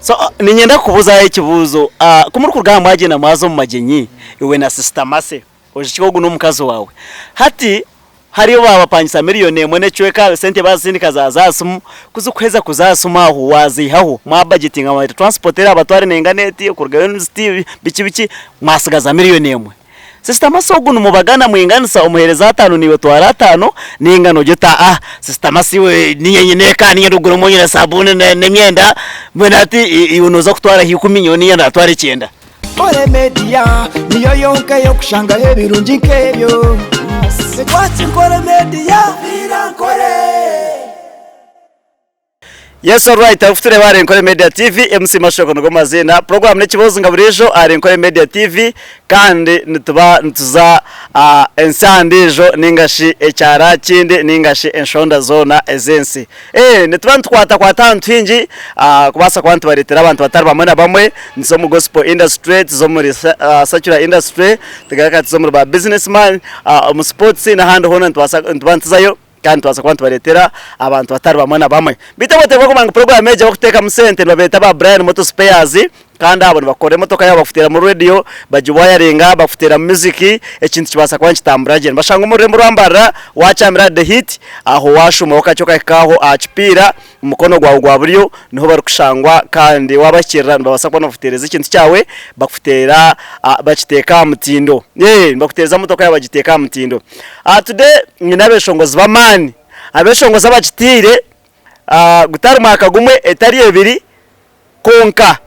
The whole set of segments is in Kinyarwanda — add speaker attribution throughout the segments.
Speaker 1: So ninyenda kubuza ikibuzo kumuri kurugamba agena mazo mu magenyi iwe na sister Mase ujikiko n'umukazi wawe hati hariyo babapangisa miliyoni mwene chweka sente bazindi kazazasumu kuzukweza kuzasuma aho wazihaho mwa budgeting ama transportera abatware nenganeti kurga university biki mwasigaza miliyoni emwe sister Mase ogu numubagana mwinganisa umuhereza 5 niwe twara 5 ningano jota sister Mase we niyenye kani ruguru monye sabune nemyenda mwenati iunoza kutwara 10 miliyoni yenda atware 9
Speaker 2: Kore media niyo yonka yo kushanga hebirungi nkebyo Sekwati Kore media irankore
Speaker 1: Yes, all right. Afutire bare Kore Media TV MC Mashoko ngo mazina program ne kibozo ngaburijo ari Kore Media TV kandi nituza ensandijo ningashi ecyara kindi ningashi enshonda zona ezensi nituba ntwata ntwinji kubasa kwantu baretera abantu batari bamwe na bamwe nizo mu gospel industry zo muri secular industry tegaka zo muri ba businessman mu sports na handi hona ntwantuzayo kandi twaza kwantu baretera abantu batari bamwe na bamwe bitabote ko manga program eje bakuteka mu center babeta ba Brian Motor Spares kandi abo bakore motoka yabo bafutera mu radio bajiwayaringa bafutera music ekintu kibasa kwa kitamburaje bashanga umure mu rwambara wacamira the hit aho washuma okachoka kaho achipira umukono gwawe gwa buryo niho barukushangwa kandi wabakirira babasa kwa nofutereza ikintu cyawe bakufutera bakiteka mutindo bakuteza motoka yabo bagiteka mutindo today nyinabeshongozi bamani abeshongozi abakitire gutari mwaka gumwe etari ebiri konka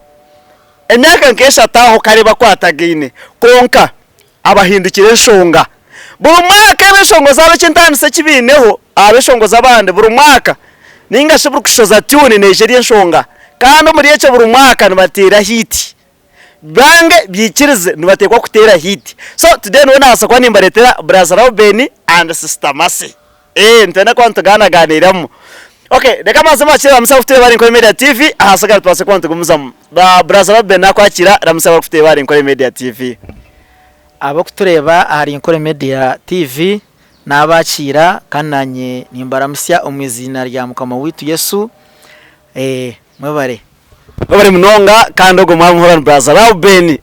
Speaker 1: emyaka nkesha taho kareba kwatagine konka abahindukire nshonga buri mwaka abeshongo zabe kintanise kibineho abeshongo zabande buri mwaka ninga shiburu kushoza tune Nigeria nshonga kandi muri yece buri mwaka nibatera hit bange byikirize nibatekwa kutera hit so today no nasa kwa nimbaretera brother Robeni and sister Mase ntena kwa ntuganaganiramo. Okay, de kama sema chira msafute bari Kore Media TV ahasaga twase kwante gumuzamu ba brother Bena kwakira ramusaba kufute bari Kore Media TV
Speaker 3: abo kutureba ari Kore Media TV nabakira kananye nimbaramusya umwizina rya mukama witu Yesu mwebare
Speaker 1: bari munonga kandi ogo mwamuhora brother Beni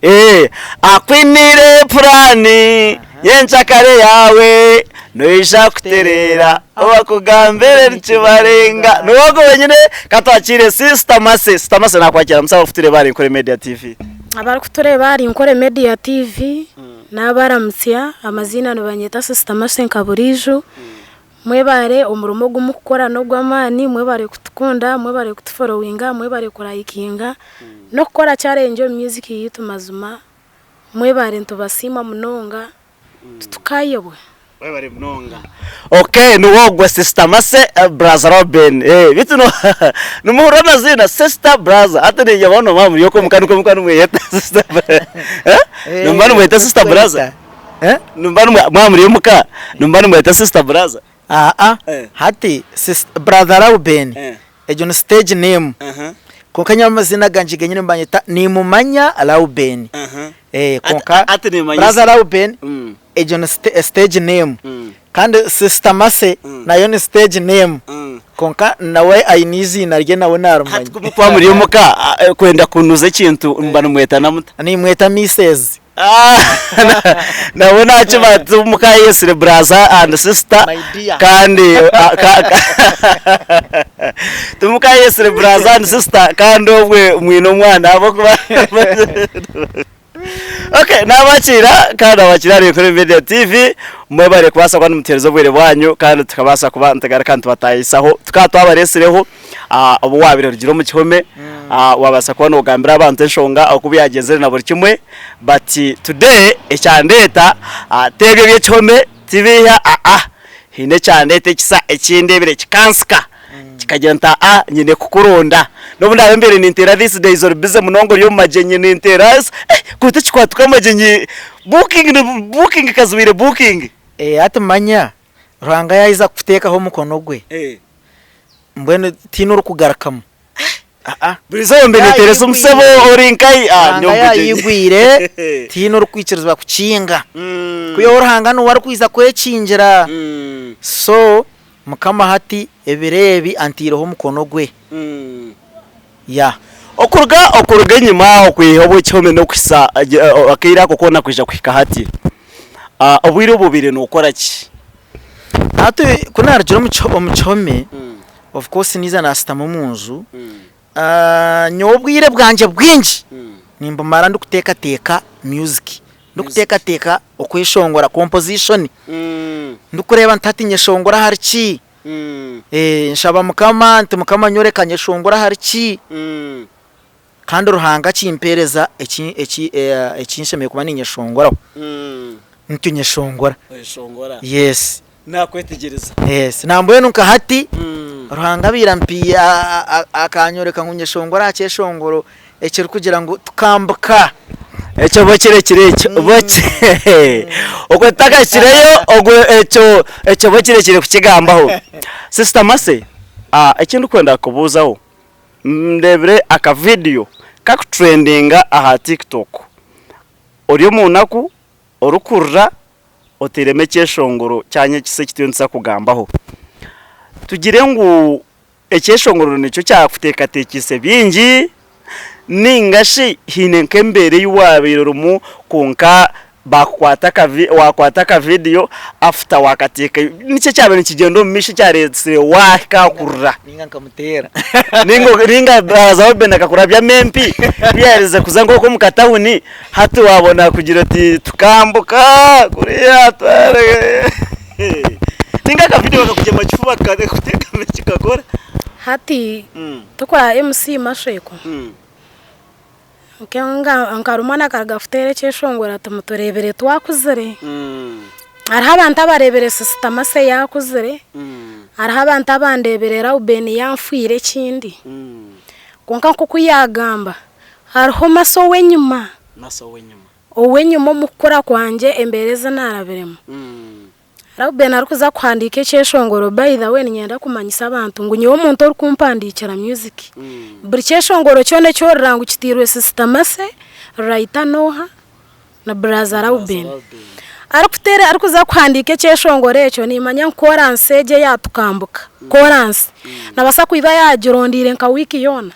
Speaker 1: akwinire plani yenchakare yawe noisha kuterera abakugambere ntibarenga nuwogo wenyine katwakire sister Mase nakwakira musaba kufute bari Kore Media TV
Speaker 4: abari kutureba bari Kore Media TV nabaramusya amazina nubanyeta sister Mase nkaburijo mwebare umurumo gumukora no gwamani mwebare kutukunda mwebare kutufollowinga mwebare kurayikinga no gukora challenge music yitu mazuma mwebare ntubasima munonga tutukayebwe
Speaker 1: bari mnonga. Okay, nuwogwe sister Mase brother Robin bitu no numuhura mazina sister brother atene yabono mamu yoko mukanu mweyeta sister numbanu mweyeta sister brother numbanu mamu yomuka numbanu mweyeta sister brother
Speaker 3: hati sister brother Robin ejo no stage name konkanya amazina ganje genyine mbanyeta ni mumanya Robin konka brother Robin ejo no stage name kandi sister Mase nayo ni stage name konka nawe ayinizi narye nawe narumanye
Speaker 1: kwa muri yomuka kwenda kunuza ikintu mbana mweta namuta
Speaker 3: ni mweta Mrs
Speaker 1: nawe nacho batumuka Yesu brother and sister kandi tumuka Yesu brother and sister kandi obwe mwino mwana abo kuba Okay, nabakira kandi abakira Kore Media TV mwebare kubasa kwa n'umuterezo bwere bwanyu kandi tukabasa kuba ntagara kandi batayisaho tukatwabaresireho abo wabire rugiro mu kihome wabasa kwa no gambira abantu nshonga akubiyageze na buri kimwe but today ecyandeta tebye bye kihome tibiya hine cyandete kisa ekindebire kikanska kikagira nta nyine kukuronda no ndabe mbere nintera this days or bize munongo yo majenye nintera kuta chikwatuka majenye booking kazubire booking
Speaker 3: atumanya ranga yayiza kuteka ho mukono gwe mbwene tino rukugarakamo
Speaker 1: burizo mbere nitereza umusebo orinkai
Speaker 3: yigwire tino rukwikirizwa kukinga kuyo orahangano wari kwiza kwekingira so mukama hati ebirebi antiro ho mukono gwe
Speaker 1: okuruga nyuma okwihobo cyome no kwisa akira kokona kwija kwika hati obwire bubire no ukora ki
Speaker 3: ate kunarjira omuchome of course niza nasita mu munzu nyobwire bwanje bwinji nimba mara ndukuteka teka music ndukuteka teka okwishongora composition ndukureba ntatinye shongora hariki nshaba mukama nyorekanye shongora hariki kandi ruhanga kimpereza ekinshemeye kuba ninye shongora ntunye shongora yes
Speaker 1: nakwetegereza
Speaker 3: yes namboye nunka hati ruhanga birampiye akanyoreka nkunye shongora cyeshongoro ekiri kugira ngo tukambuka
Speaker 1: echo bokirekire boke okwetakakireyo echo bokirekire kukigambaho sister Mase ikintu kwenda kubuzaho ndebere aka video kakutrendinga aha TikTok ori munaku orukurra otireme cyeshongoro cyanye kise kitiyonsa kugambaho tugire ngo ecyeshongoro nicyo cyakuteka tekise bingi ningashi hinenke mbere yuwabirumu kunka wakwata ka video after wakateka nice cyabe nikigendo mishi cyaretse waka kurra
Speaker 3: ninga nkamutera
Speaker 1: ringa bazaho benda kakurabya mempi byareze kuzango ko mukatahuni hati wabona kugira ati tukambuka kuriya tware ninga ka video bakakujema kifuba kade kuteka mekikakora
Speaker 4: hati tukora MC Masheko nkarumana kagafutere cyeshongora tumutorebere twakuzere ari abantu abarebere Sister Mase yakuzere ari abantu abandebere Rauben yamfuire kindi konka kuko yagamba hariho maso wenyuma owenyuma mukora kwanje embereza narabiremo Rauben arikuza kwandika cyeshongoro by the way nyenda kumanyisa abantu ngo nyewe umuntu uri kumpandikira music buri cyeshongoro cyone cyo rangu kitirwe Sister Mase Raita Noha na Brother Rauben arikuza kwandika cyeshongoro ecyo nimanya chorance eje yatukambuka chorance nabasa kuiba yagirondire nka wiki yona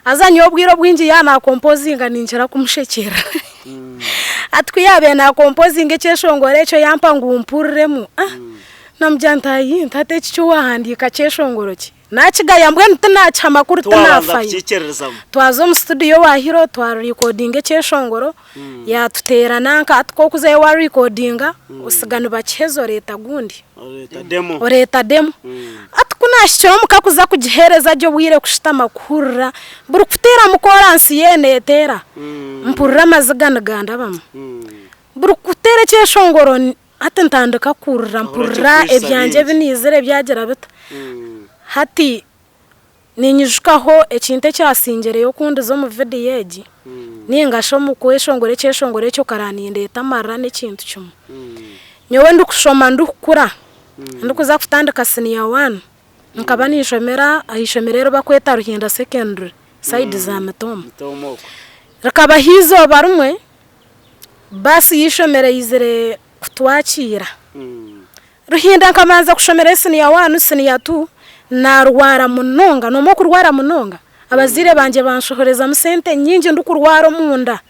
Speaker 4: azanye obwiro bwinji yana composing ninjira kumushekera atwiyabe na composing cyeshongoro ecyo yampa ngumpurremu namjantayi ntate cyo wahandika cyeshongoro ki nakiga mbwe ntinacha makuru tinafaye twazo mu studio wa Hero twa recording cyeshongoro yatutera nanka atko kuze wa recordinga usigana bachezo leta gundi oreta demo atkunashyo mukakuza kugihereza ryo bwire kushita makurra buri kutera mu chorance yene tera mpurra mazigana ganda bam buri kutera cyeshongoro atantandika kurra mpurra ebyanje binizere byagera bita hati ninyushkaho ekinte cyasingereyo kundi zo mu video yeji ningasho mu kweshongore cyeshongore cyo karaninde tamarra nekintu cyumu nyowe ndukushoma ndukura ndukuza kutandika senior 1 nkaba nishomera ahishomerero bakweta Ruhinda secondary side za Matomo rakaba hizo barumwe basi yishomere yizere kutwakira Ruhinda nkamanza kushomera senior 1 senior 2 narwara munonga no mo kurwara munonga abazire banje banshohoreza musente nyingi ndukurwara munda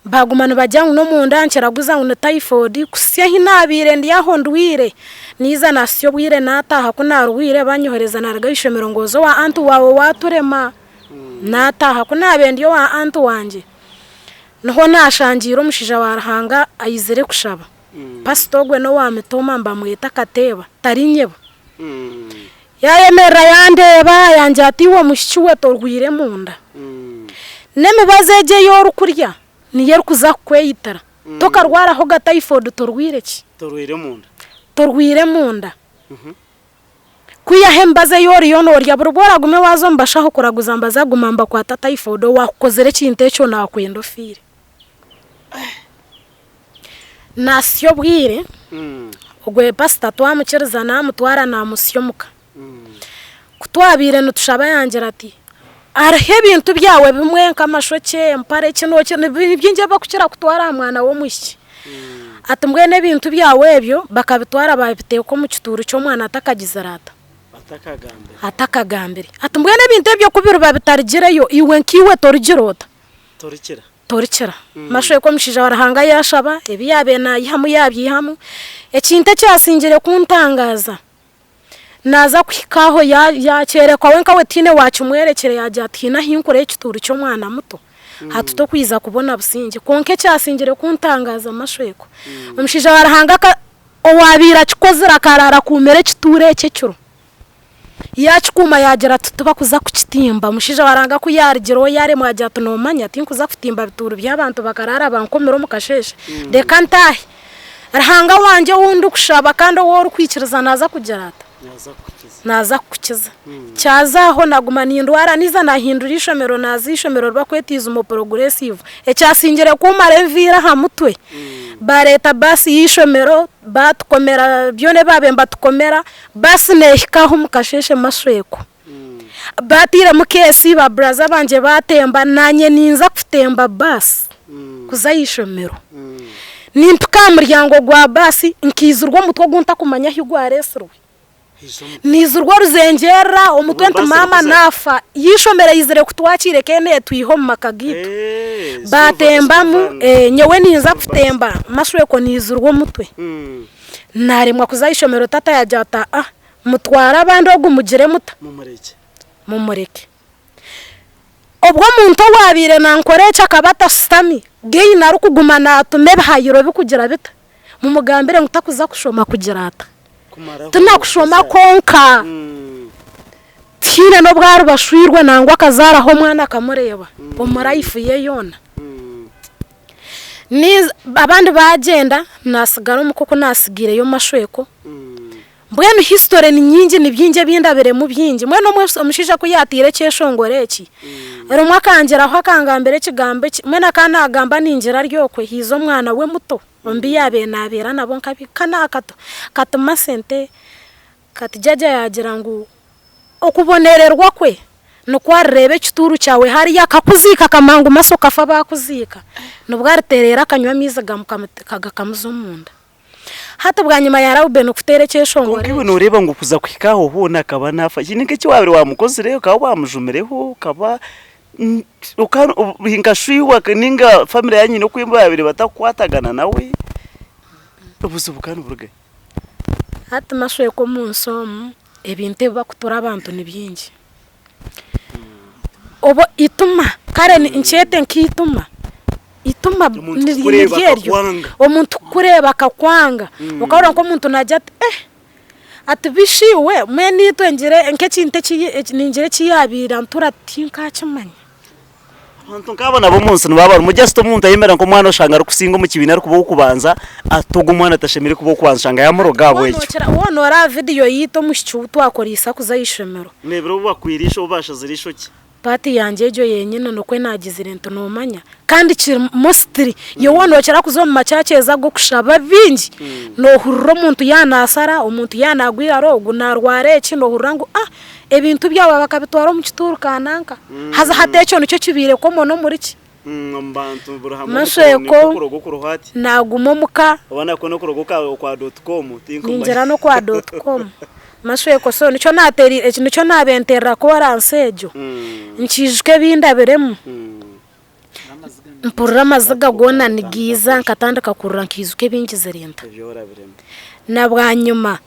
Speaker 4: bagumana bajyangu no munda nkiraguza ngo typhoid kusya hinabire ndi yaho ndwire niza nasyo bwire nataha kunarwire banyohereza naragayishomero ngozo wa antu wawe waturema nataha kunabendi yo wa antu wanje noho nashangira umushija warahanga ayizere kushaba pasitogwe no wa Mitoma mbamwita Kateba tarinyebo yayemera yandeba yanjatiwe mushiwe torwire munda nemibazeje yoru kurya niye rukuza kweyitara tokarwara ho ga typhoid torwire ki torwire munda kuya hembaze yori yono orya burubora gume wazo mbashaho kuraguza mbaza gumamba kwa typhoid wakozere kinte cyo nakwendo fire nasyo bwire ogwe pasta twamukiriza namutwara namusyomuka kutwabire nutushaba yangira ati arahe bintu byawe bimwe nkamashoke mpare kinoke byinje bakukira kutwara mwana wo mushyi ati mbwene bintu byawe ebyo bakabitwara babiteye ko mu kituru cyo mwana atakagizarata atakagambire ati mbwene bintu byo kubiruba bitarigireyo iwe nkiwe torigirota torikira mashoye ko mishija warahanga yashaba ebi yabena yihamu yabyihamu ekinte cyasingire kuntangaza naza kwikaho yakerekwa wenka wetine wacumwerekere yajya atina hinkure ekituru cyo mwana muto hatuto kwiza kubona businge konke cyasingire kuntangaza mashoyeko umshija warahanga ka owabira kikozira karara kumere kiture cyecuro yachikuma yagera tutuba kuza kukitimba mushija waranga ko yarigero yare mwajya tunomanya tinkuza kutimba bituru by'abantu bakarara bankomero mukasheshe de kantahe arahanga wanje wundi kushaba kandi wo rukwikiriza naza kugerata naza kukiza cyazaho naguma nindwara niza nahindura ishomero nazishomero rwakwetiza umu progressive ecyasingire kumara mvira ha mutwe bareta basi yishomero batukomera byone babemba tukomera basi nehikaho mukasheshe masweko batire mukesi ba braza banje batemba nanye ninza kutemba basi kuza yishomero nimpuka muryango gwa basi nkizurwa mutwe gunta kumanya higwaresrwe nizurwa ruzengera umutwe ntumama nafa yishomere yizere kutwakire kene twiho makagito batembamu nyewe ninza kutemba masweko nizurwa mutwe narimwa kuzayishomero tata yajata mutwara abandi ogumugire muta mumureke obwo muntu wabire nankorecha kabata stami geyi narukugumana atume bahayiro bikugira bita mu mugambire ngutakuza kushoma kugirata tunakushoma konka tine no bwaru bashwirwe nangwa kazara ho mwana kamureba omurayifu ye yona ni abandi bagenda nasigara umukoko nasigire yo mashweko mbwenu history ni nyingi ni byinge bindabere mu byingi mweno mwese umushija ko yatire cyeshongoreki ero mwakangera aho akangambere kigambe mwena kana agamba ningira ryokwe hizo mwana we muto ombi yabe nabera nabo nkabikana katuma sente katijaja yagira ngo okubonererwa kwe no kwarebe kituru cyawe hari yakakuzika kamangu masoka fa bakuzika nubwariterera kanywa miza gamukaga kamuzumunda hata bwanyuma yaraube no kuterekeshongore
Speaker 1: ngo ibintu ureba ngo kuza kwikaho hona kaba nafa kinike cyabire wa mukozire ka bamujumireho kaba uhinga shwiwa ninga family yanyu no kwimba babiri batakwatagana nawe ubuzubukana burge
Speaker 4: hata mashoye ko munsomu ebinte bakutora abantu nibyingi obo ituma kare nchete nkituma ituma niryo omuntu kureba akakwanga ukabona ko umuntu najya atubishiwe mwe nitwengere nke kinte ninjire kiyabira ntura tinka kimanya
Speaker 1: abantu nkabona bo munsi nbaba mujasto umuntu ayemera ko mwana ushanga rukusinga mu kibina ari kubo kubanza atoga umwana atashemire kubo kubanza shanga yamuroga bwecyo
Speaker 4: wono ra video yito mushyu twakorisa kuzayishemero
Speaker 1: nebero bakwirisha ubasha zirisho ki
Speaker 4: pati yanje ejo yenyine no kwe nagizire nto nomanya kandi mostri yo wono cyara kuzoma macyakeza go kushaba bingi no hurro muntu yanasara umuntu yanagwira rogo narware kino hurango ebintu byabo bakabitwara mu kituru kananka haza hatecho nicyo kibire ko mono muri ki
Speaker 1: mbantu burahamu
Speaker 4: ko kuruhati nagumomuka
Speaker 1: ubona ko no kurogoka kwa .com
Speaker 4: ninjira no kwa .com masweko so nicyo nateri nicyo nabentera ko waransejo nkijwe bindaberemu mpurra mazaga gona nigiza nkatandika kurura nkizuke bingize renta nabwanyuma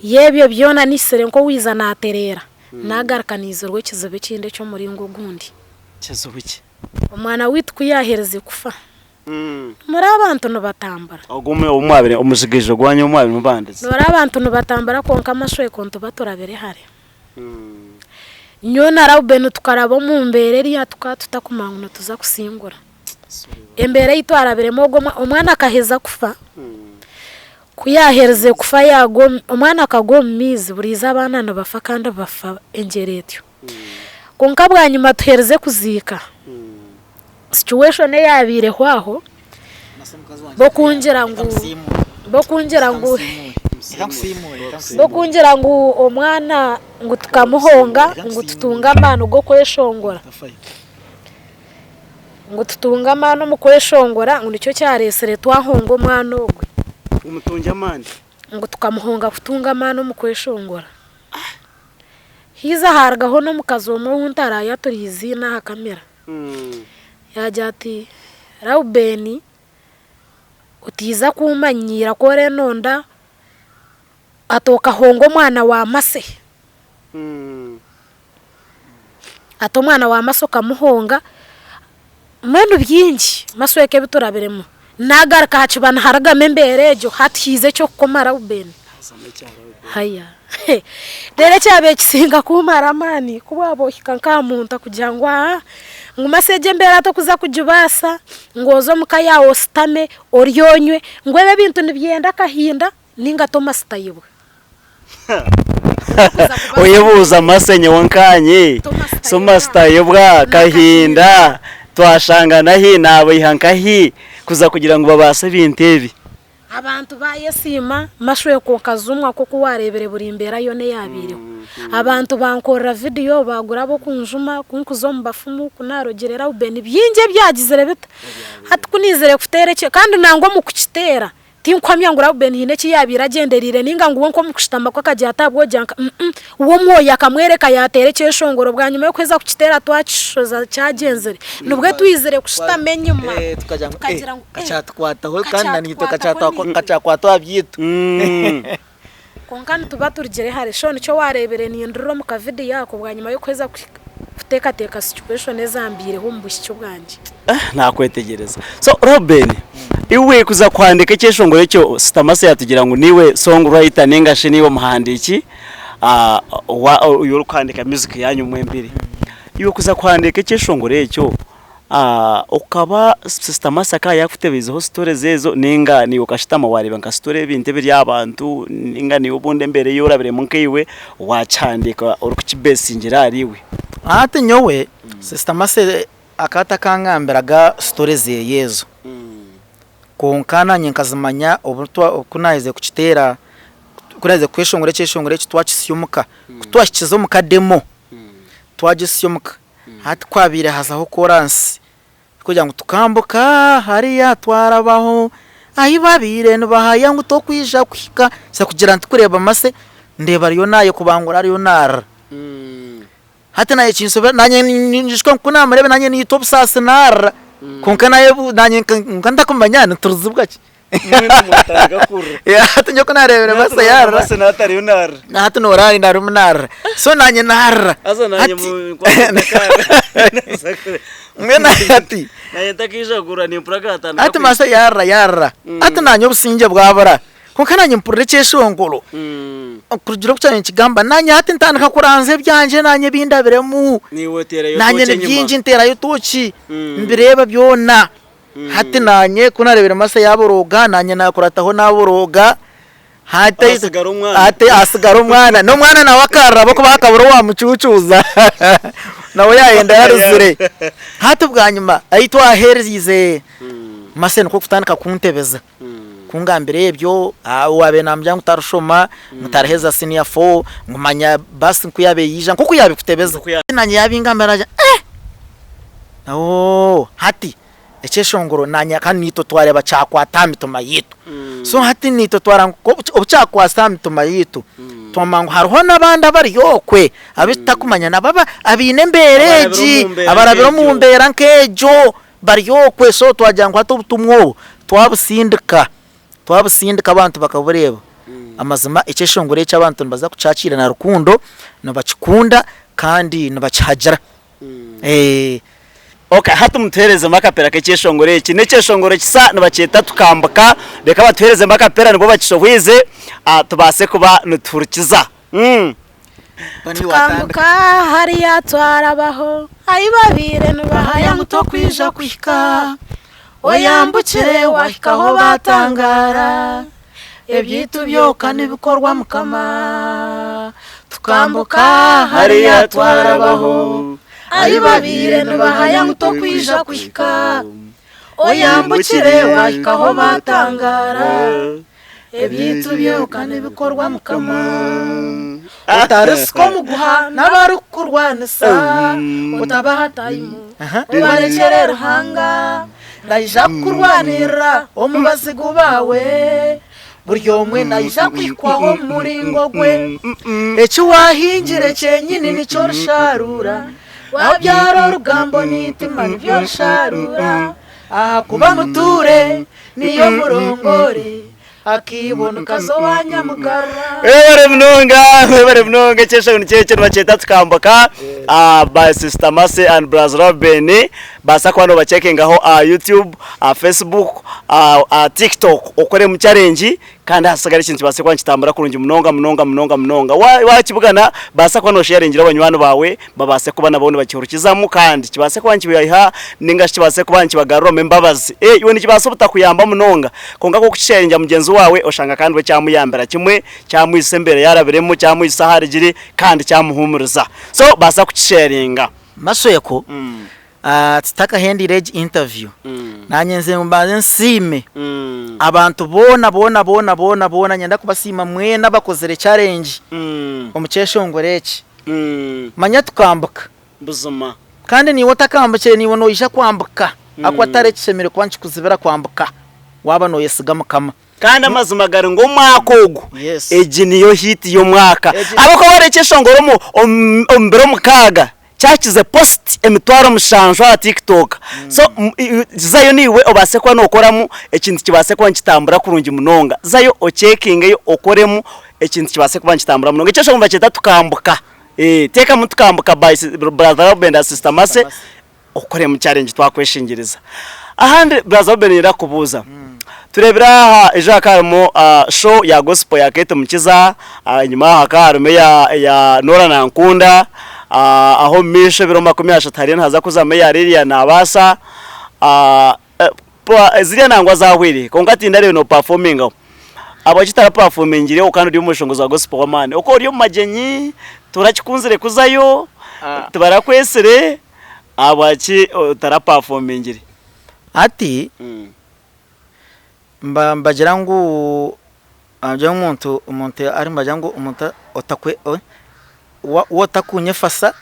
Speaker 4: yebyo byona nisere nko wiza naterera nagarukanizorwe kizobe kinde cyo muri ngo gundi
Speaker 1: kizobuki
Speaker 4: umwana witwa yahereze kufa muri abantu no batambara
Speaker 1: ogume umwabire umusigijo gwanye umwabire mubandeze
Speaker 4: muri abantu no batambara konka amashoye konto batorabere hare nyona rawbenu tukarabo mu mbereri tutakumanguno tuza kusingura embere yitwarabere mogo umwana akaheza kufa kuyahereze kufa yago umwana akagomizi buriza abana no bafa kandi bafa engeretyo konka bwanyuma tuhereze kuzika situation yabire hwaho bokungira ngo omwana ngo tukamuhonga ngo tutunga amano go kweshongora ngo tutunga amano mu kweshongora ngo nicyo cyaresere twahonga omwana ogwe
Speaker 1: umutunge amande
Speaker 4: ngo tukamuhonga kutunga amano mu kweshongora hiza hargaho no mukazo mo huntara yaturizi na kamera yaje ati Raubeni utiza kumanyira ko renonda atoka hongo mwana wa mase ato mwana wa masoka muhonga mwenu byinji masweke biturabiremo nagaraka hacibana haraga memberejo hatize cyo komara Raubeni haya dere cyabe kisinga kumara mani kubabo hikanka muntu kujangwa ngumaseje mbera to kuza kujubasa ngozo mukayawo stame oryonywe ngwebe bintu nibyenda kahinda ninga Thomas Tayibwe
Speaker 1: uyebuza masenye wankanye Thomas Tayibwa kahinda twashangana hi nabo ihankahi kuza kugira ngo babase bintebi
Speaker 4: abantu bayesima mashwe ko kazumwa ko kuwarebere buri imbera yone yabiriho abantu bankora video bagura bo kunjuma kunkuzo mbafumu kunarogerera Raubeni byinje byagizere bita hati kunizere kutereke kandi nangwa mu kukitera tinkwamya ngo Raubeni hineki yabira agenderire ninga ngo nko mukushitamba ko kajya atabwo janka uwo mwoya kamwereka yatereke shongoro bwa nyuma yo kweza kukitera twachishoza cyagenzere nubwo twizere kushitamenye ma
Speaker 3: tukagira ngo kachatkwata ho kandi nito kachatkwata abyitu
Speaker 4: konkani tuba turigere hare shone cyo warebere ni nduro mu kavidi yako bwa nyuma yo kweza kuteka situation ezambire ho mbushyo bwanje
Speaker 1: nakwetegereza so Raubeni iwe kuza kwandika cyeshongore cyo sitamase yatugira ngo niwe songwriter ningashe niwe muhandiki uyo kwandika music yanyu mwembere iwe kuza kwandika cyeshongore cyo ukaba sitamase ka yakutebezeho story zezo ninga ni ukashitama wareba nka story binte biri abantu ninga ni ubunde mbere yorabire munkiwe wacandika urukibesingera ariwe
Speaker 3: ate nyowe sitamase akata kangamberaga story ze yezo konkana nyinkazimanya obutwa kunaize kukitera kuraze kweshongore cyeshongore twachisiyumuka kutwashikizo mukademo twagisiyumuka hati kwabire hazaho chorus kugira ngo tukambuka hariya twarabaho ayibabire nubahaya ngo tokwisha kwika sa kugira ntukureba mase ndeba riyo nayo kubangura riyo nar hati naye kinsobe nanye njishwe kunamurebe nanye ni top sas nar konkana yebu nanye nkanda kumanyana turuzubwa ki ya tunyo kuna rebe basa yara
Speaker 1: basa natari unar
Speaker 3: hatu norari narunar so nanye nar
Speaker 1: azo nanye mu
Speaker 3: ngena hati
Speaker 1: nanye takisha gura ni pragata
Speaker 3: hatu masa yara hatu nanye businje bwabara konkana nanye mpurire cyeshongolo kurugiro cyane kigamba nanye hati ntandika kuranze byanje nanye bindabiremu
Speaker 1: niwe terayo
Speaker 3: nanye byinji nterayo tuki mbireba byona hati nanye kunarebera masa yaboroga nanye nakurataho naboroga hati asigara umwana no mwana nawe akarabo ko bakabura wa mucucuza nawe yayenda yaruzire hati bwanyuma ayitwa aherize mase nuko kutandika kuntebeza kungambire ebyo wabe namjya ngutarushoma mutaraheza senior 4 ngumanya basi nkuyabe yija nkuko yabe kutebeza nanye yabingambaraje hati echeshongoro nanya kanito twareba chakwata mitoma yitu so hati nito twara obuchakwasa mitoma yitu twamangu hariho nabanda bari yokwe abitakumanya nababa abine mbereji abarabiro mu mbera nkejo bari yokwe so twajangwa atubutumwo twabusindika abantu bakabureba amazima echeshongoro cy'abantu baza kucakira na rukundo nabakikunda kandi nabachajara
Speaker 1: Okay, hatu mutereze makapera kecheshongore iki neceshongore kisa nabaceta tukambuka reka batuhereze makapera nibo bakishohwize tubase kuba nuturikiza
Speaker 4: tukambuka hariya twarabaho ayibabire nubahaya muto kwija kwika oyambukire wahikaho batangara ebyitu byoka nibikorwa mukama tukambuka hariya twarabaho ayibabire nubahaya muto kwija kwika oyambukire wahikaho batangara ebyitu byoka nibikorwa mukama utarusko muguha nabarukurwanisa utabaha time ubarekere ruhanga ndayija kurwanira omubazigu bawe
Speaker 3: buryo mwe naija kwikwaho muringo gwe ecyo wahingire cyenyine nicyo rusharura wabyara rugambo nitima nibyo rusharura aha kuba muture niyo murongore akibona kazoba nyamugara
Speaker 1: bare mnonga cyesha unikeke baceta tukambuka by Sister Mercy and Brother Robin basa kwano bacekingaho YouTube Facebook TikTok ukore mu challenge kandi hasagara ikintu base kwa kitambara kurungi munonga wakibugana basa kwano sharingira abanywana bawe babase kubana babone bakihurukizamu kandi kibase kwa nkibiha ninga kibase kuba nkibagarura membabazi iwe nikibase butakuyamba munonga konga ko kusharinga mugenzi wawe oshanga kandi we cyamuyambera kimwe cyamwise mbere yarabiremo cyamwise harigiri kandi cyamuhumuriza so basa kucisharinga
Speaker 3: masweko titaka hand rage interview nanyenze mbaze nsime abantu bona nyenda kubasima mwe nabakozere challenge omukesho ngoreki manya tukambuka
Speaker 1: buzuma
Speaker 3: kandi ni wotakambukire ni wono isha kwambuka akwatare kishemere kwanchi kuzibera kwambuka waba no yesigama kama
Speaker 1: kandi amazima gari ngo mwakogo eji niyo hit yo mwaka abako barekesha ngoromo ombero mukaga cyakize post emitwaro mushanjwa ya TikTok so zayo niwe obase kwa nokoramo ekintu kibase kwa nkitambura kurungi munonga zayo o checking yo okoremo ekintu kibase kwa nkitambura munonga cyesha kumva cyeta tukambuka teka mutukambuka by Brother Robin and Sister Mercy okore mu challenge twakweshingiriza ahandi Brother Robin irakubuza turebera ejo akarimo show ya gospel ya Kate Mukiza nyuma hakarimo ya Nora Nankunda aho mishe biro 20 haza kuzama ya Lilia nabasa ziriya nangwa zahwiri kongati ndare no performing aho abakitara performing ire ukandi uri umushongo za gospel wa mane uko uri magenyi turakikunzire kuzayo tubarakwesere abaki tara performing ire
Speaker 3: ati mbagira ngo umuntu ari mbagira ngo umuntu otakwe wotakunye fasa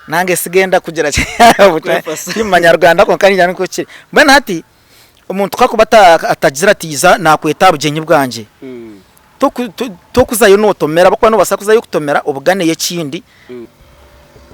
Speaker 3: nange sigenda kugira cy'Imanyarwanda ko kandi cyane ko kiri mbona ati umuntu twakubata atagira atiza nakweta bugenyi bwanje to kuzayo notomera bakwa no basakuza yo kutomera ubuganeye kindi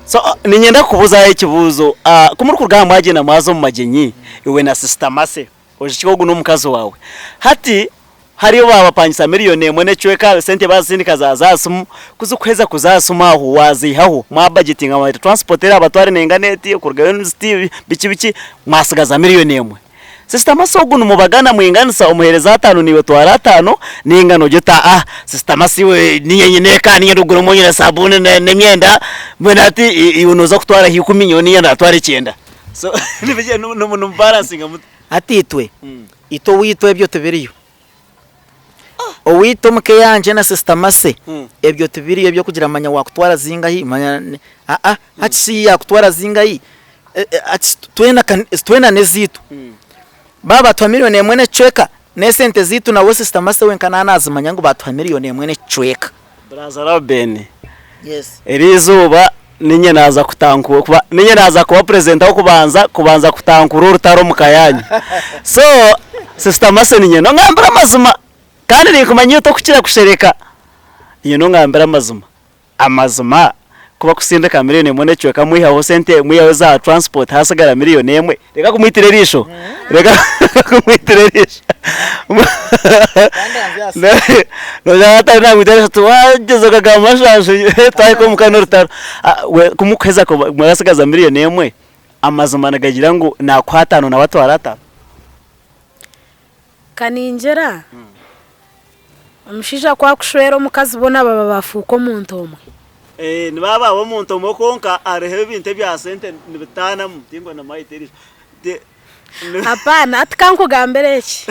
Speaker 1: so ninyenda kubuza ikibuzo kumuri kurugamba agena mazo mu magenyi iwe na Sister Mercy ojikiko n'umukazi wawe hati hariyo babapangisa miliyoni mwene chweka sente bazindi kazazasumu kuzukweza kuzasuma aho wazihaho mwa budgeting ama transportera abatware nenganeti kurga university biki mwasigaza miliyoni emwe Sister Mercy oguno mubagana mwinganisa umuhereza 5 niwe twara 5 ningano jota Sister Mercy we niyenye kandi ruguru monyera sabune nemyenda mbona ati iunoza kutwara 10 miliyoni yenda atware 9 so nibije no balancing
Speaker 3: atitwe ito witwe byo tebiriyo owito mke yanje na Sister Mercy ebyo tebiriyo byo kugira amanya wakutwara zingahi manya hati yakutwara zingahi ati twena nezitu baba twa miliyoni mwene chweka nesente zitu na wose Sister Mercy wenkana nazimanya ngo batwa miliyoni mwene chweka
Speaker 1: Brother Robin
Speaker 3: yes
Speaker 1: erizuba ninye naza kutankura kuba ninye naza kuba president wo kubanza kutankura urutaro mukayanyi so Sister Mercy ninye no ngambira mazuma kandi nikumanya to kukira kushereka iyo no ngambira amazuma kuba kusinde ka miliyoni mwene chweka mwihaho sente mwihaho za transport hasagara miliyoni emwe reka kumwitire risho no jata na ngudera tuwaje kaga mashasho tayi ko mukano rutaro kumukeza ko mwasigaza miliyoni emwe amazuma nagagira ngo nakwatano na watu warata
Speaker 4: kaninjera umushisha kwa kushwero mukazi bona baba bafuko mu ntomo
Speaker 1: ni baba bo mu ntomo konka arehe binte bya sente nibitana mutingo na mayiteri
Speaker 4: hapana atkanko gambereki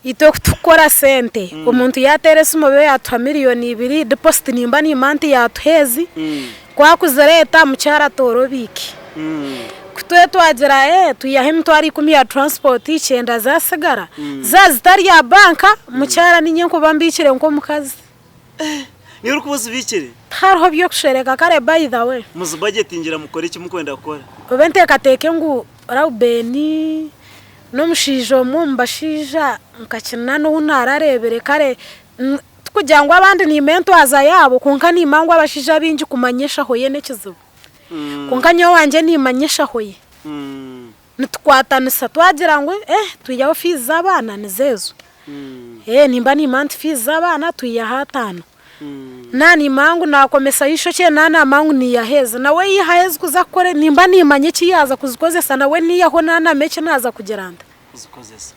Speaker 4: ito kutukora sente umuntu yaterese umube yatwa miliyoni 2 deposit nimba ni manti yatuhezi kwa kuzereta mucyara torobiki kutwe twagera tuyahe mutwari 10 ya transport icyenda zasigara zazitari ya banka mucyara ninye ko bambikire nko mukazi
Speaker 1: ni urukubuzi bikire
Speaker 4: harho byo kushereka kare by the way
Speaker 1: muzi budget ingira mukore iki mukwenda gukora
Speaker 4: ubente kateke ngo Raubeni n'umushijo mumbashija nkakina n'unararebere kare kugira ngo abandi ni mento aza yabo kunka ni mangwa abashija bingi kumanyesha hoye nekizuba kunka nyo wanje ni manyesha hoye nitwatanisa twagira ngo tuyaho fees z'abana nizezo nimba ni month fees z'abana tuyahatano nani mangu nakomesa yisho cye nana mangu ni yaheza nawe yihaheza kuzakore nimba nimanye kiyaza kuzikozesa nawe niyaho nana meke naza kugeranda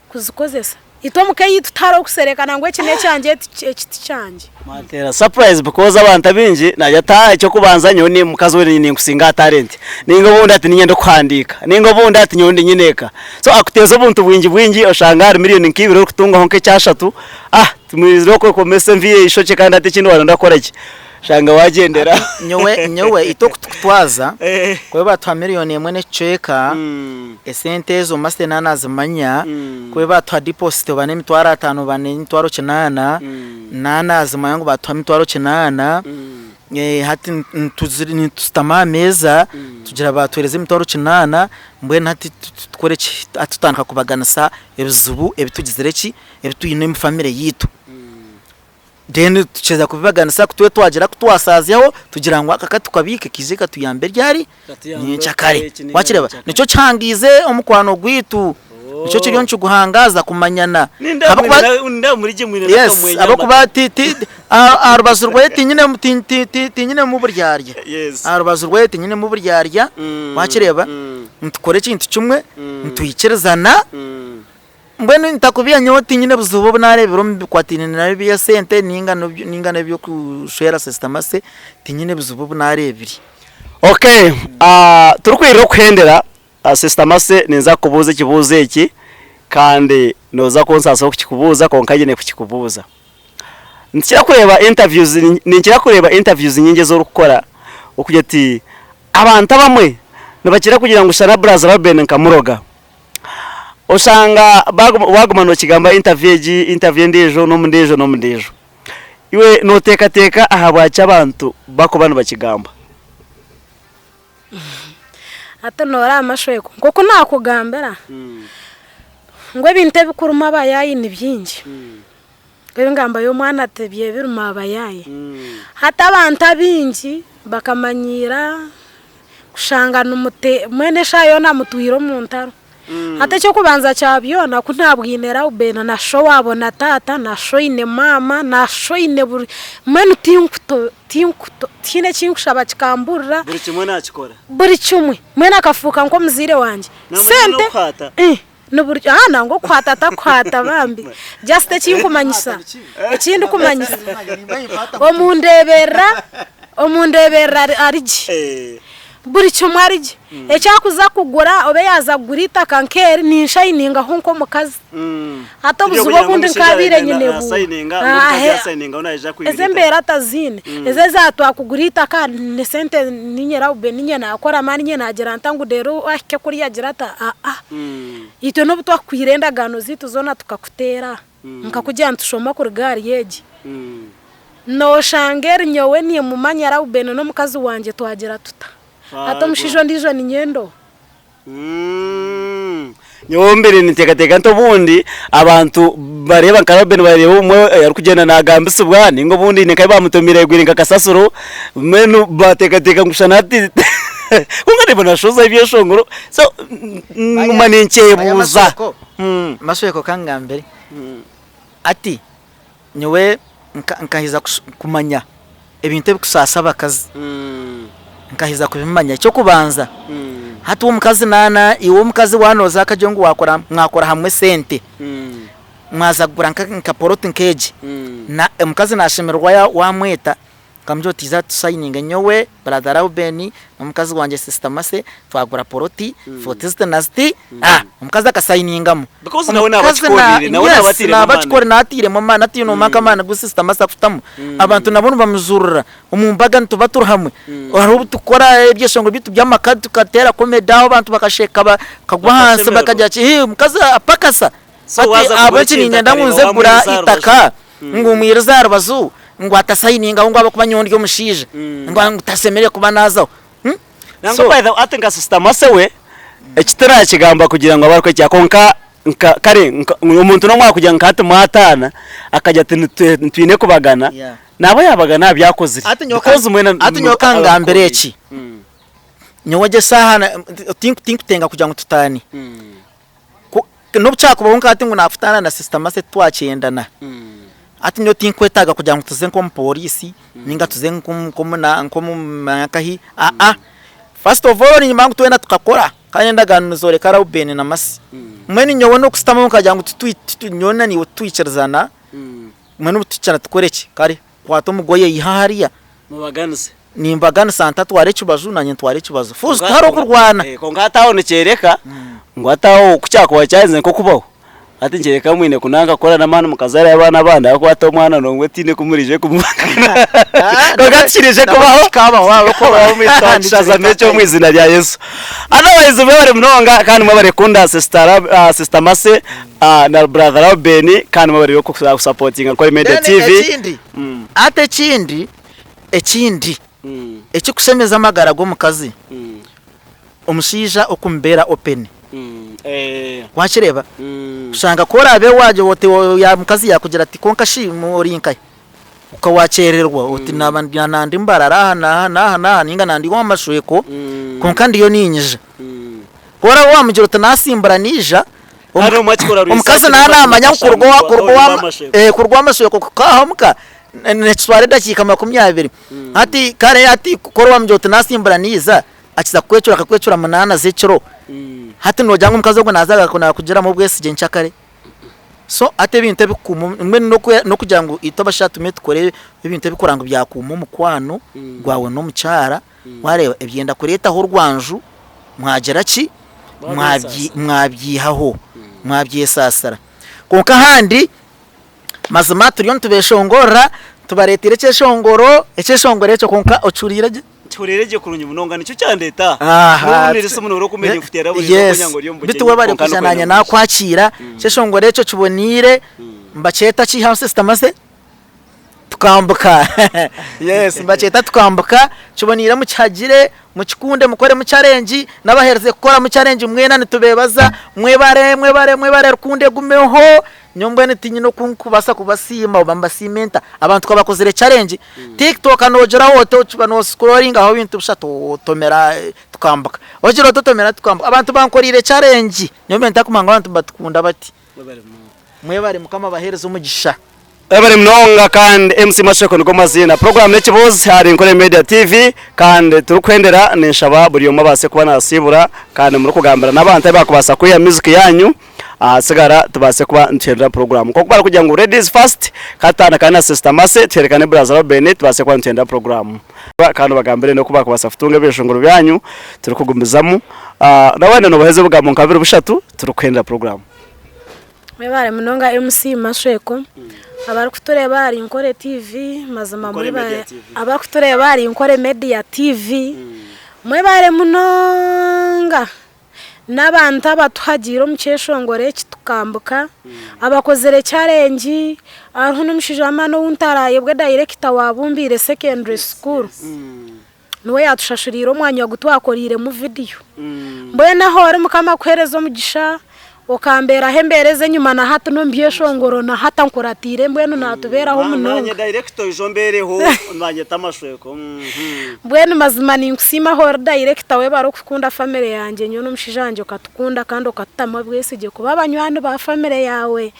Speaker 4: kuzikozesa itomuke yitutaro kuserekana ngo ekine cyanje ekiti cyanje
Speaker 1: matera surprise because abantu abinji najya cyo kubanza nyoni mukazi we ni kusinga talent ningo bundi ati nyendo kwandika ningo bundi ati nyondi nyineka so akuteza ubuntu bwingi oshanga hari miliyoni nk'ibiro kutunga honke cyashatu tumiziro ko komese mviye ishoce kandi ati kindi wanda ndakora iki shanga wagendera
Speaker 3: nyowe itokutwaza kwe batwa miliyoni yemwe neceka esente zo maste nana zimanya kwe batwa deposit bane mitwara 5 bane mitwaro 9 nana zimanya ngo batwa mitwaro 9 hati tuziri tutama meza tugira batwereze mitwaro 9 mbwe nati tukore atutanka kubaganasa ebizubu ebitugizereki ebituyine mu family yitu deni tucheza kubibaganisa kutwe twagira kutwasaziyaho tugira ngo akaka tukabike kizika tuyambe ryari nyincakare wakireba nico cangize omukwano gwitu nico kiriyo ncuguhangaza kumanyana yes abakuba arubazurwe tinyine mu buryarya arubazurwe tinyine mu buryarya wakireba ntukore kintu kimwe ntuyikerezana mbwenu nitakubiya nyoti nyine buzubo bnarebero mbikwatine nabi ya sente ningana byo kushera systemase tinyine buzubo bnarebiri.
Speaker 1: Okay, turukwiro kuhendera systemase ninza kubuza kibuze iki kandi noza konsaso kukikubuza konkagene kukikubuza. Nikira kureba interviews nyinge zo rukora ukujya ati abantu bamwe nabakira kugira ngo shana brother Ruben nkamuroga osanga wagumano kigamba interview ndejo no mundejo iwe noteka ahabwacha abantu bakobana bakigamba
Speaker 4: ato nora amashweko ngoko nakugambera ngwe binte bikuruma abayayi ni byingi ngwe ngamba yo mwana atebye biruma abayayi hata abantu abingi bakamanyira kushangana umute mwene shayo na mutuhiro mu ntaro hata cyo kubanza cyabyona ko ntabwinera ubena na sho wabona tata na sho ine mama na sho ine buri mwene tinkuto tine kinkushaba kikamburira
Speaker 1: buri kimwe nakikora
Speaker 4: buri kimwe mwene akafuka nko muzire wanje sente no buri nango kwata kwata bambi just kinkumanyisa ikindi kumanyisa omundebera ariji buri cyumwarije ecyakuza kugura obe yaza gurita kankeri ni shininga hunko mukazi hato buzubo kundi nkabire nyine bu signinga unaje kwirita ezembera tazine ezeza twakugurita ka ne sente ninyera ube ninyena akora mani nyena agira ntangu dero ahike kuri yagirata ito no butwa kwirenda gano zitu zona tukakutera nkakujya ntushoma kuri gari yeji no shangeri nyowe ni mumanyara ube no mukazi wanje twagira tuta ato mushijo ndijo ni nyendo
Speaker 1: nyombere nitekateka nto bundi abantu bareba Ruben bareba umwe yari kugenda nagambisa ubwani ngo bundi nikaye bamutomire gwiringa kasasuro menu batekateka ngushana ati ungane bona shoza ibyo shongoro so manenkeye buza
Speaker 3: masweko kangambere ati nyowe nkahiza kumanya ebintu bikusasa bakazi nkahiza kubimanya cyo kubanza hatu umukazi nana iwo mukazi wanoza akajongo wakora mwakora hamwe sente mwaza kuranka nkaporoti nkeji na umukazi nashimirwa wamweta kamjotiza tusayininga nyowe brother Ruben umukazi wanje systemase twagura poroti fotiste nasti umukazi akasayiningamo
Speaker 1: because nawe nabachikorire
Speaker 3: nabachikore natire mama natino makamana gu systemase afutamu abantu nabone bamuzurura umumbaga ntuba turhamwe hari tukora ibyeshongo bitu byamakadi tukatera komedaho abantu bakasheka kagwa hanse bakajya umukazi apakasa abachi ninyanda ngunze gura itaka ngumwiriza rubazu ngo atasayininga ngo abakubanyondi mushije ngo utasemere kuba nazo
Speaker 1: nango by the atenga systemase we ekitera kigamba kugira ngo abarko cyakonka kare umuntu no mwakujya nkate muhatana akajya ati ntwine kubagana nabo yabagana byakoze
Speaker 3: atunyoka ngambere eki nyoje sahana tenga kugira ngo tutani no bucako bonka ati ngo nafutana na system ase twacyendana ati nyo tinkwetaga kugira ngo tuze nko polisi ninga tuze nko makahi first of all nyuma ngo twena tukakora kandi ndaganuzore Karauben na masi mwene nyowe no kusitama mukagira ngo nyona ni utwicerzana mwene utucara tukoreki kare kwato mugoye ihariya
Speaker 1: mubaganze
Speaker 3: nimbagana santa tware kibazo nanye tware kibazo fuzo haro kurwana
Speaker 1: ko ngataho nekereka ngo ataho kucyako wacyaze ko kubaho ati ngereka mwine kunanga kora na manu mukazara y'abana bana ko ataho mwana nongwe tine kumurije kumukana ko gatshirije kubaho
Speaker 3: kaba wawe ko
Speaker 1: bamumishaza mecho mwizina rya Yesu otherwise bari mnonga kandi mwabare kunda sister Mase na brother Rabeni kandi mwabare yo supporting ko Media TV
Speaker 3: ate kindi ekindi ekikusemeza amagara go mukazi omushija okumbera open wakireba usanga kora abe waje wote ya mukazi yakugira ati konka shimu orinka ukawacererwa uti nabandi mbarara na ninga nandi wa mashweko konka ndiyo ninyije kora wa mujiro tanasimbara nija omukazi namanya kurwa amashweko kahamuka netsware dakika 20 ati kare ati korwa mjota nasimbara niza akiza kwecura akakwecura munana zeciro hati no jangu mukazo ngo nazaga kuna kugira mu bwese je nchakare so ate binte bikumwe no kugira ngo itabashatume tukore ibinte bikoranga byakumu mukwano gwawe no mucara wareba ebyenda kureta ho rwanju mwagera ki mwabyihaho mwabyesasara konka handi mazima turiyo tubeshongora tubaretire cyeshongoro ecyeshongore cyo konka ocurireje kurunye munonga nicyo cyandeta n'ubunire se umuntu kumenya ufitera buri kunyangoro yo mbugenge bituwe bari kuzananya nakwakira cyeshongore cyo kibonire mbaceta ki house system ase tukambuka yes mbaceta tukambuka kibonira mu cyagire mu kikunde mukore mu challenge nabahereze gukora mu challenge mwena nitubebaza mwebare rukunde gumeho nyombe netinyi no kunkubasa kubasima obamba cementa abantu twabakozere challenge TikTok anojera wote ukibano scrolling aho bintu bishato tomera tukambuka ojiro totomera tukambuka abantu bankorire challenge nyombe ntakumanga abantu batukunda bati mwebare mukama bahereza umugisha Ebari mnonga kandi MC Masheko niko mazina program nekibozi hari inkore Media TV kandi turukwendera nishaba buri yoma base kuba nasibura kandi muri kugambira nabantu bakubasa kuri ya music yanyu sigara tubase kuba ntera program ko kubara kugira ngo ladies first katana kana sister Mase terekane brother Rabeni tubase kuba ntenda program kandi bagambire no kuba kubasa futunge bishongoro byanyu turukugumizamo nabane no baheze bugamo nkabiri bushatu turukwendera program Mebare mnonga MC Masheko abari kutureba ari inkore TV mazama muri bare abari kutureba ari inkore Media TV mwebare munonga n'abantu abatuhagira mu cyeshongore kitukambuka abakozere challenge aho n'umushijama no untaraye bwe director wabumbire secondary school niwe yatushashurira umwanya gutwakorire mu video mboye naho ari mukama kwerezo mugisha okambera hembereze nyuma na hato no mbyeshongoro na hata nkuratire mbwenu natuberaho munonga director ijombereho nanye tamashweko mbwenu mazima ni nkusima ho director we baro kukunda family yanje nyo n'umushijanje katukunda kandi okatama bwese je kuba abanywano ba family yawe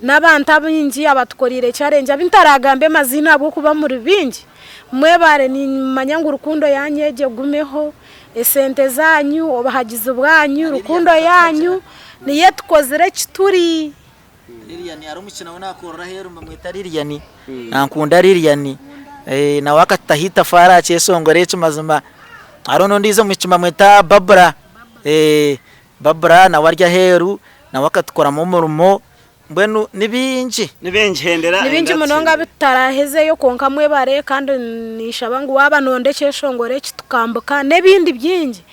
Speaker 3: nabantu abinji abatukorire challenge abintaragambe mazina abo kuba muri bingi mwebare ni manyangu rukundo yanyeje gumeho esente zanyu obahagize bwanyu rukundo yanyu niye tukozere kituri Lilian ari umukina wanakorora hero mbamwita Lilian nankunda Lilian na wakatahita fara cyesongore cy'amazima arono ndize mukima mwita Babra Babra na warya heru na wakatukora mu murumo mbwenu nibinji hendera nibinji munonga bitaraheze yo konka mwebare kandi nishabangu wabanonde cyeshongore kitukambuka nebindi byinji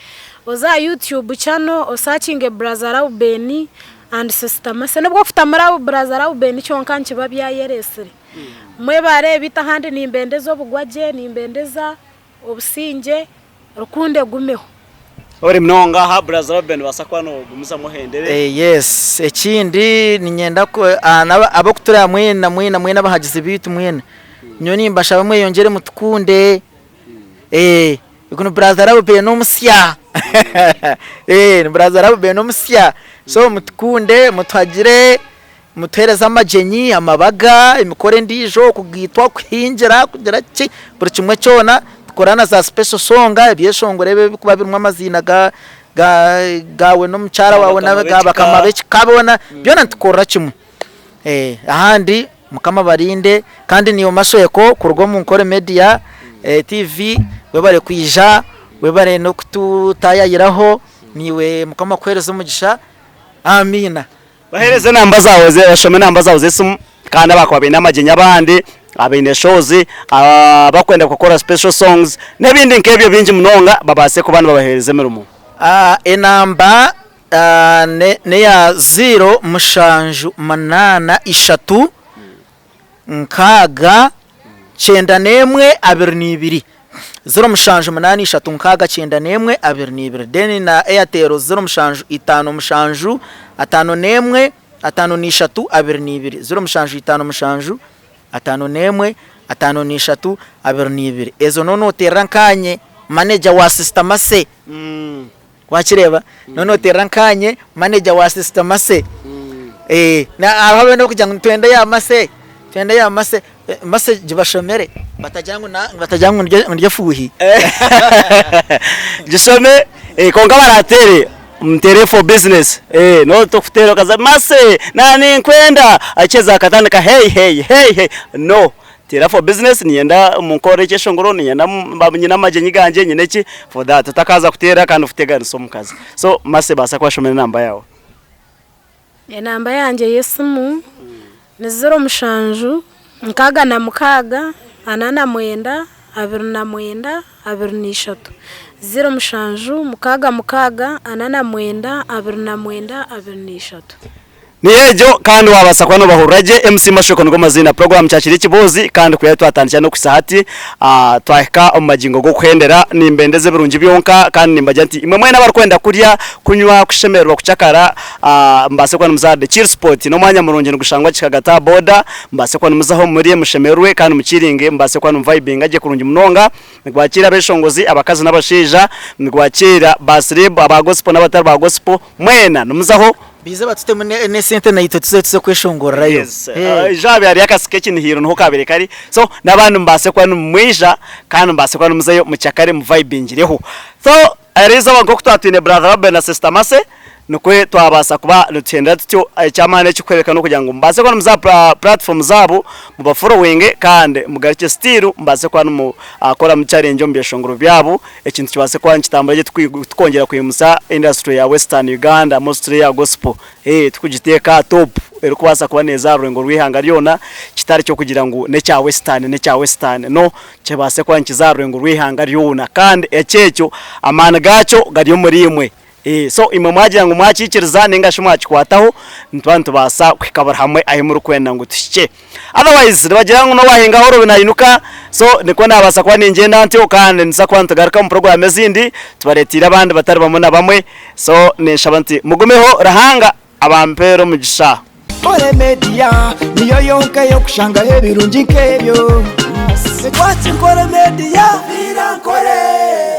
Speaker 3: oza YouTube channel searching brother Rabeni and sister Mase nubwo ufite amara brother Rabeni cyonka nkiba byayeresere mwebare bita handi nimbendezo bugwaje nimbendeza obusinge rukunde gumeho
Speaker 1: uri mnonga ha brother Ruben basakwa no gumuza muhendere
Speaker 3: yes ekindi ninyenda ko abo kutura mwena bahagize bitu mwena nyoni mbasha bamwe yongere mutukunde ikuno brother Ruben no musya ni brother Ruben no musya so mutukunde mutwagire mutereza amajenyi amabaga imikore ndijo kugitwa kwinjira kugira ki buri kimwe cyona korana za special songa byeshongorebe kuba birumwa amazina gawe no mucara wawe nabaga bakamabeki kabona byona ntukora kimwe ahandi mukama barinde kandi niyo mashoye ko kurwo mu Nkore Media TV webare kwija webare no kututayayiraho niwe mukama kwereza umugisha amina
Speaker 1: bahereze namba zawe bashome namba zawe zesimu kandi bakwabe amajenya abandi abine shows bakwenda gukora special songs nebindi nkebyo binji munonga babase ku bana babahereze merumo
Speaker 3: enamba ne ya 0 mushanju manana ishatu nkaga chenda nemwe abirnibiri 0 mushanju manana ishatu nkaga chenda nemwe abirnibiri deni na Airtel 0 mushanju 5 mushanju 5 nemwe 5 n'ishatu abirnibiri 0 mushanju 5 mushanju 5 nemwe 5 n'ishatu abirnibiri ezo nono terankanye manager wa system ase wakireba nono terankanye manager wa system ase na ababe no kujya twende ya mase mase jibashomere batajangu ndye fuhi
Speaker 1: gisome konga baratere mtere for business no to kutero kaza mase nani kwenda acheza katandika hey no tera for business niyenda munkore cyeshongoro niyenda nyina majenyi ganje nyineki for that tutakaza kutera kandi ufitega so mukazi so mase basa kwashomera namba yawo
Speaker 4: namba yanje yesimu ni 0 mushanju nkaga na mukaga anana mwenda abirna mwenda abirnishatu 0 mushanju mukaga anana mwenda abirna mwenda abirnishatu
Speaker 1: niyejo kandi wabasa kwano bahuraje MC Mashoko ngo mazina program cyakiri kibozi kandi kuya twatandikira no kusahati twahika omajingo go kwendera nimbendeze birungi byonka kandi nimbaje nti imwe mwena barkwenda kurya kunywa kushemerwa kucakara mbase kwa muzade chill sport no mwanya murungi ngushangwa kikagata boda mbase kwa muzaho muri mushemerwe kandi mukiringe mbase kwa vibing aje kurungi munonga ngwakira beshongozi abakazi n'abashija ngwakira basrib abagospel n'abatari ba gospel mwena numuzaho
Speaker 3: bize batute ne sente na ito tuze kweshongora yo
Speaker 1: jabe ari akasketch ni hiro no kabere kari so nabantu mbase kwa numwisha kandi mbase kwa numuzayo mucyakare mu vibingireho so arizo bango kutwatine brother Ruben na sister Mase nukwe twabasa kuba rutenda tutyo cyamane cyukwereka no kugira ngo mbase kwa numuza platform zabo mu bafollowing kandi mugarike still mbase kwa numu akora mu challenge mbeshongoro byabo ikintu cyabase kwa nkitambaje tukongera kwimusa industry ya Western Uganda mostly ya gospel tukugiteka top erikubasa kuba neza rurengo rwihanga ryona kitari cyo kugira ngo ne cya Western no cyabase kwa nkizarurengo rwihanga ryona kandi ekecyo amana gacho gari muri imwe so imwe mwagira ngo mwakikiriza ningashi mwakikwataho ntwantu basa kwikabara hamwe ahe muri kwenda ngo tushike otherwise bagira ngo no wahinga horo binayinuka so niko nabasa kwa ningenda ntyo kandi nisa kwa ntagaruka mu program ezindi tubaretira abandi batari bamona bamwe so neshabanti mugumeho rahanga abampero mugisha
Speaker 2: Nkore Media niyo yonka yo kushanga hebirungi nkebyo Nkore Media birankore